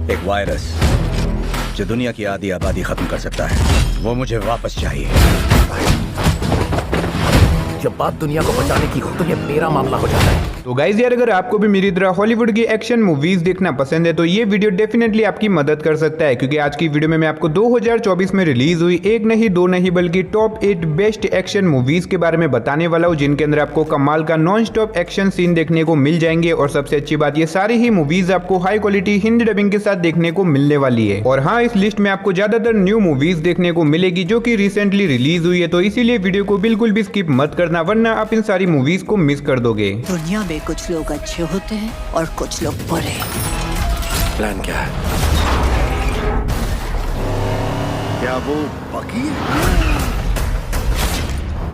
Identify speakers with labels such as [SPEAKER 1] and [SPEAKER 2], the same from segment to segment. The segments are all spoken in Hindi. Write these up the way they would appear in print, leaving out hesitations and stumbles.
[SPEAKER 1] एक वायरस जो दुनिया की आधी आबादी खत्म कर सकता है, वो मुझे वापस चाहिए।
[SPEAKER 2] जब बात दुनिया को बचाने की हो तो ये मेरा मामला हो जाता है।
[SPEAKER 3] तो गाइज यार, अगर आपको भी मेरी तरह हॉलीवुड की एक्शन मूवीज देखना पसंद है तो ये वीडियो डेफिनेटली आपकी मदद कर सकता है, क्योंकि आज की वीडियो में मैं आपको 2024 में रिलीज हुई एक नहीं दो नहीं बल्कि टॉप 8 बेस्ट एक्शन मूवीज के बारे में बताने वाला हूँ, जिनके अंदर आपको कमाल का नॉन स्टॉप एक्शन सीन देखने को मिल जाएंगे। और सबसे अच्छी बात, ये सारी ही मूवीज आपको हाई क्वालिटी हिंदी डबिंग के साथ देखने को मिलने वाली है। और हाँ, इस लिस्ट में आपको ज्यादातर न्यू मूवीज देखने को मिलेगी जो की रिसेंटली रिलीज हुई है, तो इसीलिए वीडियो को बिल्कुल भी स्किप मत करना, वरना आप इन सारी मूवीज को मिस कर दोगे।
[SPEAKER 4] दुनिया में कुछ लोग अच्छे होते हैं और कुछ लोग बुरे।
[SPEAKER 2] प्लान क्या है?
[SPEAKER 1] क्या वो बकी है?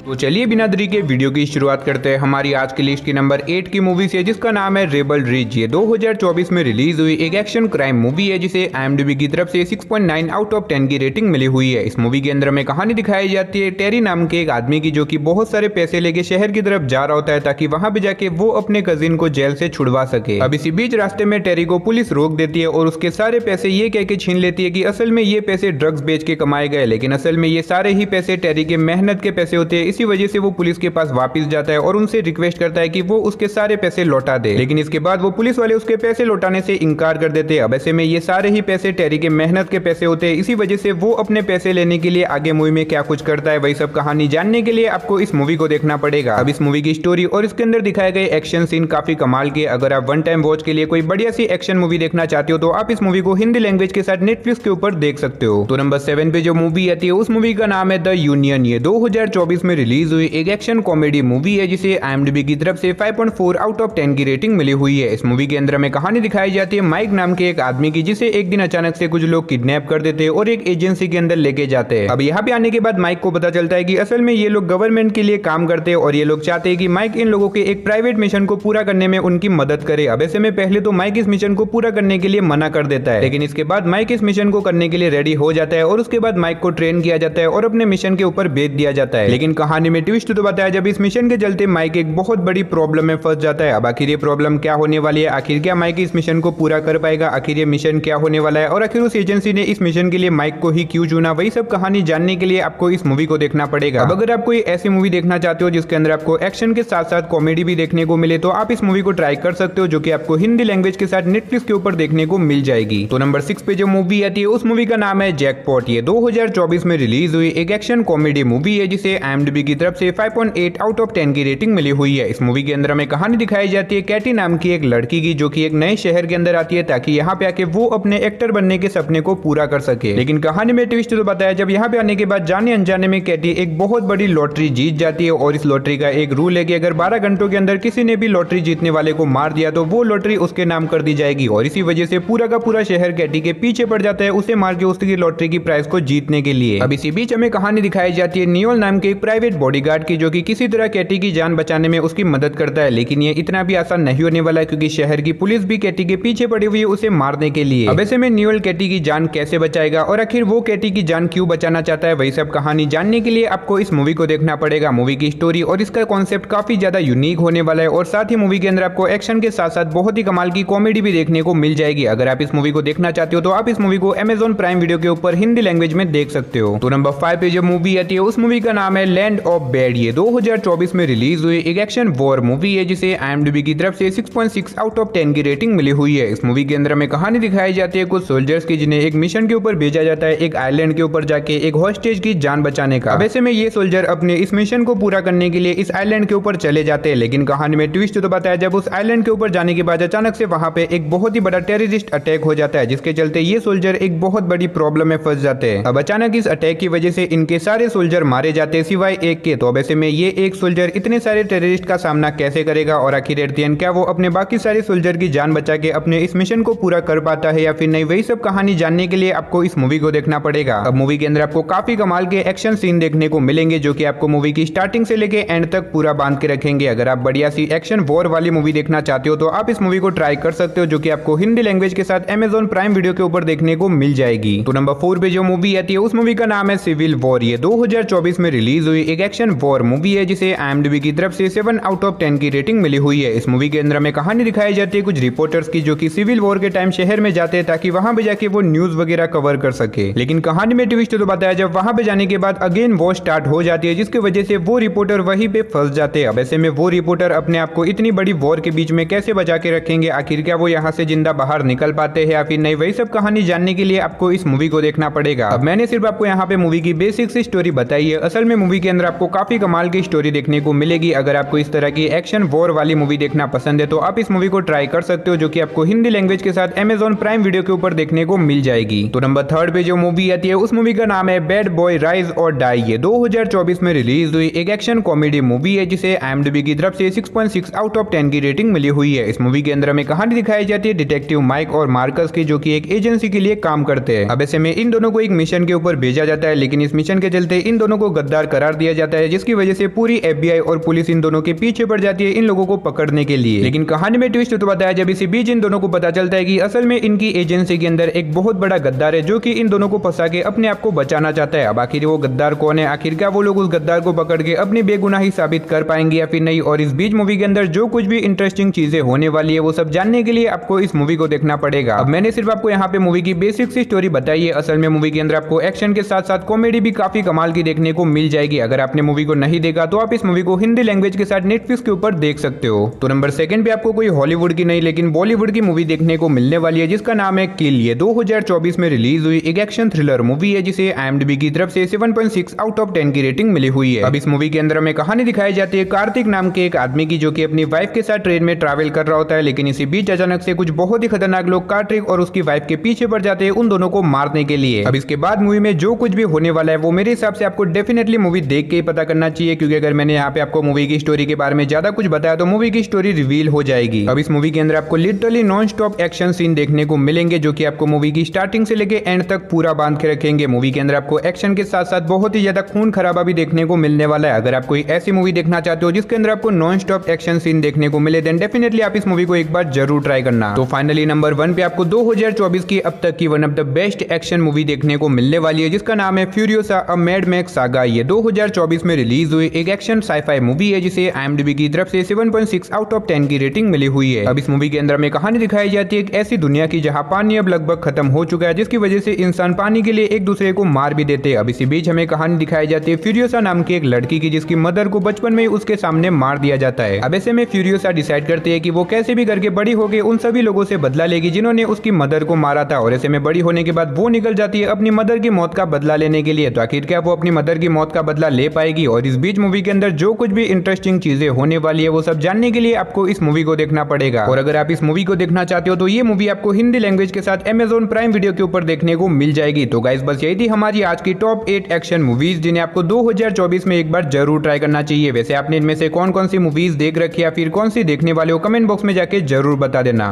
[SPEAKER 3] तो चलिए बिना देरी के वीडियो की शुरुआत करते हैं हमारी आज की लिस्ट की नंबर 8 की मूवी से, जिसका नाम है रेबल रिज। ये 2024 में रिलीज हुई एक एक्शन क्राइम मूवी है, जिसे IMDb की तरफ से 6.9 आउट ऑफ 10 की रेटिंग मिली हुई है। इस मूवी के अंदर में कहानी दिखाई जाती है टेरी नाम के एक आदमी की, जो कि बहुत सारे पैसे लेके शहर की तरफ जा रहा होता है ताकि वहां पे जाके वो अपने कजिन को जेल से छुड़वा सके। अब इसी बीच रास्ते में टेरी को पुलिस रोक देती है और उसके सारे पैसे ये कह के छीन लेती है कि असल में ये पैसे ड्रग्स बेच के कमाए गए, लेकिन असल में ये सारे ही पैसे टेरी के मेहनत के पैसे होते हैं। इसी वजह से वो पुलिस के पास वापस जाता है और उनसे रिक्वेस्ट करता है कि वो उसके सारे पैसे लौटा दे, लेकिन इसके बाद वो पुलिस वाले उसके पैसे लौटाने से इनकार कर देते हैं। अब ऐसे में ये सारे ही पैसे टेरी के मेहनत के पैसे होते हैं। इसी वजह से वो अपने पैसे लेने के लिए आगे मूवी में क्या कुछ करता है, वही सब कहानी जानने के लिए आपको इस मूवी को देखना पड़ेगा। अब इस मूवी की स्टोरी और इसके अंदर दिखाए गए एक्शन सीन काफी कमाल के। अगर आप वन टाइम वॉच के लिए कोई बढ़िया सी एक्शन मूवी देखना चाहते हो तो आप इस मूवी को हिंदी लैंग्वेज के साथ नेटफ्लिक्स के ऊपर देख सकते हो। तो नंबर 7 पे जो मूवी आती है उस मूवी का नाम है द यूनियन। ये 2024 में रिलीज हुई एक एक्शन कॉमेडी मूवी है, जिसे IMDb की तरफ से 5.4 आउट ऑफ 10 की रेटिंग मिली हुई है। इस मूवी के अंदर में कहानी दिखाई जाती है माइक नाम के एक आदमी की, जिसे एक दिन अचानक से कुछ लोग किडनैप कर देते हैं और एक एजेंसी के अंदर लेके जाते हैं। अब यहाँ पे आने के बाद माइक को पता चलता है कि असल में ये लोग गवर्नमेंट के लिए काम करते हैं और ये लोग चाहते हैं कि माइक इन लोगों के एक प्राइवेट मिशन को पूरा करने में उनकी मदद करे। अब ऐसे में पहले तो माइक इस मिशन को पूरा करने के लिए मना कर देता है, लेकिन इसके बाद माइक इस मिशन को करने के लिए रेडी हो जाता है और उसके बाद माइक को ट्रेन किया जाता है और अपने मिशन के ऊपर भेज दिया जाता है। लेकिन कहानी में ट्विस्ट तो बताया, जब इस मिशन के चलते माइक एक बहुत बड़ी प्रॉब्लम में फंस जाता है। अब आखिर ये प्रॉब्लम क्या होने वाली है, आखिर क्या माइक इस मिशन को पूरा कर पाएगा, आखिर ये मिशन क्या होने वाला है और आखिर उस एजेंसी ने इस मिशन के लिए माइक को ही क्यों चुना, वही सब कहानी जानने के लिए आपको इस मूवी को देखना पड़ेगा। अब अगर आप कोई ऐसी मूवी देखना चाहते हो जिसके अंदर आपको एक्शन के साथ साथ कॉमेडी भी देखने को मिले, तो आप इस मूवी को ट्राई कर सकते हो, जो कि आपको हिंदी लैंग्वेज के साथ नेटफ्लिक्स के ऊपर देखने को मिल जाएगी। तो नंबर 6 पे जो मूवी आती है उस मूवी का नाम है जैकपॉट। ये 2024 में रिलीज हुई एक एक्शन कॉमेडी मूवी है, जिसे IMDb की तरफ से 5.8 आउट ऑफ 10 की रेटिंग मिली हुई है। इस मूवी के अंदर में कहानी दिखाई जाती है कैटी नाम की एक लड़की की, जो कि एक नए शहर के अंदर आती है ताकि यहाँ पे आके वो अपने एक्टर बनने के सपने को पूरा कर सके। लेकिन कहानी में ट्विस्ट तो बताया, जब यहाँ पे आने के बाद जाने अनजाने में कैटी एक बहुत बड़ी लॉटरी जीत जाती है और इस लॉटरी का एक रूल है कि अगर 12 घंटों के अंदर किसी ने भी लॉटरी जीतने वाले को मार दिया तो वो लॉटरी उसके नाम कर दी जाएगी। और इसी वजह से पूरा का पूरा शहर कैटी के पीछे पड़ जाता है, उसे मार के उसकी लॉटरी की प्राइस को जीतने के लिए। अब इसी बीच हमें कहानी दिखाई जाती है नियोल नाम के एक प्राइवेट बॉडीगार्ड की, जो कि किसी तरह कैटी की जान बचाने में उसकी मदद करता है। लेकिन ये इतना भी आसान नहीं होने वाला है, क्योंकि शहर की पुलिस भी कैटी के पीछे पड़ी हुई है उसे मारने के लिए। अब ऐसे में नियोल कैटी की जान कैसे बचाएगा और आखिर वो कैटी की जान क्यों बचाना चाहता है, वही सब कहानी जानने के लिए आपको इस मूवी को देखना पड़ेगा। मूवी की स्टोरी और इसका कॉन्सेप्ट काफी ज्यादा यूनिक होने वाला है और साथ ही मूवी के अंदर आपको एक्शन के साथ साथ बहुत ही कमाल की कॉमेडी भी देखने को मिल जाएगी। अगर आप इस मूवी को देखना चाहते हो तो आप इस मूवी को Amazon प्राइम वीडियो के ऊपर हिंदी लैंग्वेज में देख सकते हो। तो नंबर 5 पे जो मूवी आती है उस मूवी का नाम है लैंड ऑफ बैड। ये 2024 में रिलीज हुई एक एक्शन वॉर मूवी है, जिसे IMDb की तरफ से 6.6 आउट ऑफ 10 की रेटिंग मिली हुई है। इस मूवी के अंदर में कहानी दिखाई जाती है कुछ सोल्जर्स की, जिन्हें एक मिशन के ऊपर भेजा जाता है एक आइलैंड के ऊपर जाके एक हॉस्टेज की जान बचाने का। वैसे में ये सोल्जर अपने इस मिशन को पूरा करने के लिए इस आइलैंड के ऊपर चले जाते हैं, लेकिन कहानी में ट्विस्ट तो बताया, जब उस आइलैंड के ऊपर जाने के बाद अचानक से वहां पे एक बहुत ही बड़ा टेररिस्ट अटैक हो जाता है, जिसके चलते ये सोल्जर एक बहुत बड़ी प्रॉब्लम में फंस जाते हैं। अब अचानक इस अटैक की वजह से इनके सारे सोल्जर मारे जाते हैं सिवाय एक के। तो अब ऐसे में ये एक सोल्जर इतने सारे टेररिस्ट का सामना कैसे करेगा और आखिर एट द एंड क्या वो अपने बाकी सारे सोल्जर की जान बचा के अपने इस मिशन को पूरा कर पाता है या फिर नहीं, वही सब कहानी जानने के लिए आपको इस मूवी को देखना पड़ेगा। अब मूवी के अंदर आपको काफी कमाल के एक्शन सीन देखने को मिलेंगे, जो कि आपको मूवी की स्टार्टिंग से लेके एंड तक पूरा बांध के रखेंगे। अगर आप बढ़िया सी एक्शन वॉर वाली मूवी देखना चाहते हो तो आप इस मूवी को ट्राई कर सकते हो, जो कि आपको हिंदी लैंग्वेज के साथ Amazon प्राइम वीडियो के ऊपर देखने को मिल जाएगी। तो नंबर 4 पे जो मूवी आती है उस मूवी का नाम है सिविल वॉर। ये 2024 में रिलीज हुई एक एक्शन वॉर मूवी है जिसे IMDb की तरफ से 7 आउट ऑफ 10 की रेटिंग मिली हुई है। इस मूवी के अंदर हमें कहानी दिखाई जाती है कुछ रिपोर्टर्स की जो कि सिविल वॉर के टाइम शहर में जाते हैं ताकि वहां पे जाके वो न्यूज वगैरह कवर कर सके। लेकिन कहानी में ट्विस्ट तो बताया जब वहां पे जाने के बाद अगेन वॉर स्टार्ट हो जाती है जिसकी वजह से वो रिपोर्टर वहीं पे फंस जाते हैं। अब ऐसे में वो रिपोर्टर अपने आप को इतनी बड़ी वॉर के बीच में कैसे बचा के रखेंगे, आखिर क्या वो यहाँ से जिंदा बाहर निकल पाते हैं या फिर नहीं, वही सब कहानी जानने के लिए आपको इस मूवी को देखना पड़ेगा। अब मैंने सिर्फ आपको यहाँ पे मूवी की बेसिक सी स्टोरी बताई है, असल में मूवी के अंदर आपको काफी कमाल की स्टोरी देखने को मिलेगी। अगर आपको इस तरह की एक्शन वॉर वाली मूवी देखना पसंद है तो आप इस मूवी को ट्राई कर सकते हो, जो कि आपको हिंदी लैंग्वेज के साथ Amazon प्राइम वीडियो के ऊपर देखने को मिल जाएगी। तो नंबर 3 पे जो मूवी आती है उस मूवी का नाम है बैड बॉय राइज और डाई। ये 2024 में रिलीज हुई एक एक्शन कॉमेडी मूवी है जिसे IMDb की तरफ से 6.6 आउट ऑफ 10 की रेटिंग मिली हुई है। इस मूवी के अंदर हमें कहानी दिखाई जाती है डिटेक्टिव माइक और मार्कस की, जो कि एक एजेंसी के लिए काम करते हैं। अब ऐसे में इन दोनों को एक मिशन के ऊपर भेजा जाता है, लेकिन इस मिशन के चलते इन दोनों को गद्दार करार दिया जाता है, जिसकी वजह से पूरी FBI और पुलिस इन दोनों के पीछे पड़ जाती है इन लोगों को पकड़ने के लिए। लेकिन कहानी में ट्विस्ट तो बताया जब इसी बीच इन दोनों को पता चलता है कि असल में इनकी एजेंसी के अंदर एक बहुत बड़ा गद्दार है जो कि इन दोनों को फंसा के अपने आप को बचाना चाहता है। अब आखिर वो गद्दार कौन है, आखिर क्या वो लोग उस गद्दार को पकड़ के अपनी बेगुनाही साबित कर पाएंगे या फिर नहीं, और इस बीच मूवी के अंदर जो कुछ भी इंटरेस्टिंग चीजें होने वाली है वो सब जानने के लिए आपको इस मूवी को देखना पड़ेगा। अब मैंने सिर्फ आपको यहाँ पे मूवी की बेसिक सी स्टोरी बताई है, असल में मूवी के अंदर आपको एक्शन के साथ साथ कॉमेडी भी काफी कमाल की देखने को मिल जाएगी। अगर आपने मूवी को नहीं देखा तो आप इस मूवी को हिंदी लैंग्वेज के साथ नेटफ्लिक्स के ऊपर देख सकते हो। तो नंबर 2 पे आपको कोई हॉलीवुड की नहीं लेकिन बॉलीवुड की मूवी देखने को मिलने वाली है जिसका नाम है किल। ये 2024 में रिलीज हुई एक एक्शन थ्रिलर मूवी है जिसे IMDb की तरफ से 7.6 आउट ऑफ 10 की रेटिंग मिली हुई है। अब इस मूवी के अंदर हमें कहानी दिखाई जाती है कार्तिक नाम के एक आदमी की, जो कि अपनी वाइफ के साथ ट्रेन में ट्रैवल कर रहा होता है, लेकिन इसी बीच अचानक से कुछ बहुत ही खतरनाक लोग कार्तिक और उसकी वाइफ के पीछे पड़ जाते हैं उन दोनों को मारने के लिए। अब इसके बाद मूवी में जो कुछ भी होने वाला है वो मेरे हिसाब से आपको डेफिनेटली मूवी देख के ही पता करना चाहिए, क्योंकि अगर मैंने यहाँ पे आपको मूवी की स्टोरी के बारे में ज्यादा कुछ बताया तो मूवी की स्टोरी रिवील हो जाएगी। अब इस मूवी के अंदर आपको literally non stop action scene देखने को मिलेंगे जो कि आपको मूवी की स्टार्टिंग से लेके एंड तक पूरा बांध के रखेंगे। मूवी के अंदर आपको एक्शन के साथ साथ बहुत ही ज्यादा खून खराबा भी देखने को मिलने वाला है। अगर आप कोई ऐसी मूवी देखना चाहते हो जिसके अंदर आपको नॉन स्टॉप एक्शन सीन देखने को मिले देन डेफिनेटली आप इस मूवी को एक बार जरूर ट्राई करना। तो फाइनली नंबर 1 पे आपको 2024 की अब तक की one of the best action movie देखने को मिलने वाली है जिसका नाम है Furiosa a mad max saga. ये 2024 में रिलीज हुई एक एक्शन साइफाई मूवी है जिसे IMDb की तरफ से 7.6 आउट ऑफ 10 की रेटिंग मिली हुई है। अब इस मूवी के अंदर हमें कहानी दिखाई जाती है एक ऐसी दुनिया की जहां पानी अब लगभग खत्म हो चुका है, जिसकी वजह से इंसान पानी के लिए एक दूसरे को मार भी देते हैं। अब इसी बीच हमें कहानी दिखाई जाती है फ्यूरियोसा नाम की एक लड़की की, जिसकी मदर को बचपन में उसके सामने मार दिया जाता है। अब ऐसे में फ्यूरियोसा डिसाइड करती है कि वो कैसे भी करके बड़ी होकर उन सभी लोगों से बदला लेगी जिन्होंने उसकी मदर को मारा था, और ऐसे में बड़ी होने के बाद वो निकल जाती है अपनी मदर की मौत का बदला लेने के लिए। तो आखिर क्या वो अपनी मदर की मौत का बदला ले पाएगी, और इस बीच मूवी के अंदर जो कुछ भी इंटरेस्टिंग चीजें होने वाली है वो सब जानने के लिए आपको इस मूवी को देखना पड़ेगा। और अगर आप इस मूवी को देखना चाहते हो तो ये मूवी आपको हिंदी लैंग्वेज के साथ Amazon प्राइम वीडियो के ऊपर देखने को मिल जाएगी। तो गाइस बस यही थी हमारी आज की टॉप 8 एक्शन मूवीज जिन्हें आपको 2024 में एक बार जरूर ट्राई करना चाहिए। वैसे आपने इनमें से कौन कौन सी मूवीज देख रखी है या फिर कौन सी देखने वाले हो, कमेंट बॉक्स में जाके जरूर बता देना।